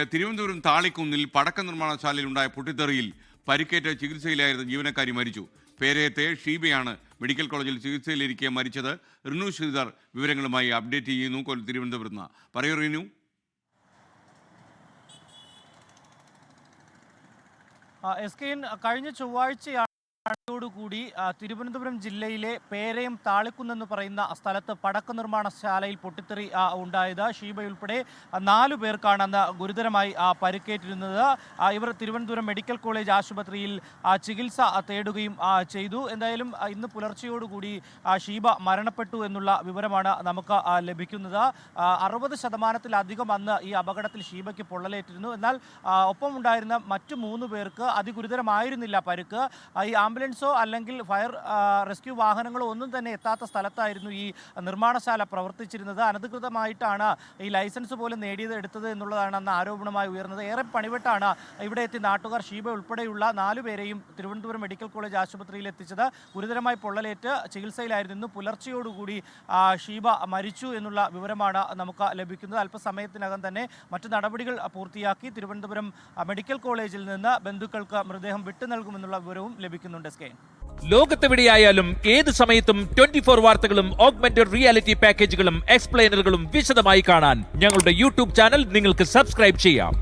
തിരുവനന്തപുരം താളിക്കുന്നിൽ പടക്ക നിർമ്മാണശാലയിൽ ഉണ്ടായ പൊട്ടിത്തെറിയിൽ പരിക്കേറ്റ് ചികിത്സയിലായിരുന്ന ജീവനക്കാരി മരിച്ചു. പേരയത്തെ ഷീബയാണ് മെഡിക്കൽ കോളേജിൽ ചികിത്സയിലിരിക്കെ മരിച്ചത്. റിനു ശ്രീധർ വിവരങ്ങളുമായി അപ്ഡേറ്റ് ചെയ്യുന്നു. തിരുവനന്തപുരത്ത് നിന്ന് പറയൂ റിനു. കഴിഞ്ഞ ചൊവ്വാഴ്ചയാണ് ോടുകൂടി തിരുവനന്തപുരം ജില്ലയിലെ പേരയം താളിക്കുന്നെന്ന് പറയുന്ന സ്ഥലത്ത് പടക്ക നിർമ്മാണശാലയിൽ പൊട്ടിത്തെറി ഉണ്ടായത്. ഷീബ ഉൾപ്പെടെ 4 പേർക്കാണ് അന്ന് ഗുരുതരമായി പരിക്കേറ്റിരുന്നത്. ഇവർ തിരുവനന്തപുരം മെഡിക്കൽ കോളേജ് ആശുപത്രിയിൽ ചികിത്സ തേടുകയും ചെയ്തു. എന്തായാലും ഇന്ന് പുലർച്ചയോടുകൂടി ഷീബ മരണപ്പെട്ടു എന്നുള്ള വിവരമാണ് നമുക്ക് ലഭിക്കുന്നത്. 60% അന്ന് ഈ അപകടത്തിൽ ഷീബയ്ക്ക് പൊള്ളലേറ്റിരുന്നു. എന്നാൽ ഒപ്പമുണ്ടായിരുന്ന മറ്റു 3 പേർക്ക് അതിഗുരുതരമായിരുന്നില്ല പരിക്ക്. ഈ ആംബുലൻസോ അല്ലെങ്കിൽ ഫയർ റെസ്ക്യൂ വാഹനങ്ങളോ ഒന്നും തന്നെ എത്താത്ത സ്ഥലത്തായിരുന്നു ഈ നിർമ്മാണശാല പ്രവർത്തിച്ചിരുന്നത്. അനധികൃതമായിട്ടാണ് ഈ ലൈസൻസ് പോലും എടുത്തത് എന്നുള്ളതാണ് അന്ന് ആരോപണമായി ഉയർന്നത്. ഏറെ പണിപ്പെട്ടാണ് ഇവിടെ എത്തി നാട്ടുകാർ ഷീബ ഉൾപ്പെടെയുള്ള 4 പേരെയും തിരുവനന്തപുരം മെഡിക്കൽ കോളേജ് ആശുപത്രിയിൽ എത്തിച്ചത്. ഗുരുതരമായി പൊള്ളലേറ്റ് ചികിത്സയിലായിരുന്നു. പുലർച്ചയോടുകൂടി ഷീബ മരിച്ചു എന്നുള്ള വിവരമാണ് നമുക്ക് ലഭിക്കുന്നത്. അല്പസമയത്തിനകം തന്നെ മറ്റു നടപടികൾ പൂർത്തിയാക്കി തിരുവനന്തപുരം മെഡിക്കൽ കോളേജിൽ നിന്ന് ബന്ധുക്കൾക്ക് മൃതദേഹം വിട്ടു നൽകുമെന്നുള്ള വിവരവും ലഭിക്കുന്നുണ്ട്. ലോകത്തെവിടെയായാലും ഏത് സമയത്തും 24 വാർത്തകളും ഓഗ്മെന്റഡ് റിയാലിറ്റി പാക്കേജുകളും എക്സ്പ്ലെയിനറുകളും വിശദമായി കാണാൻ ഞങ്ങളുടെ യൂട്യൂബ് ചാനൽ നിങ്ങൾക്ക് സബ്സ്ക്രൈബ് ചെയ്യാം.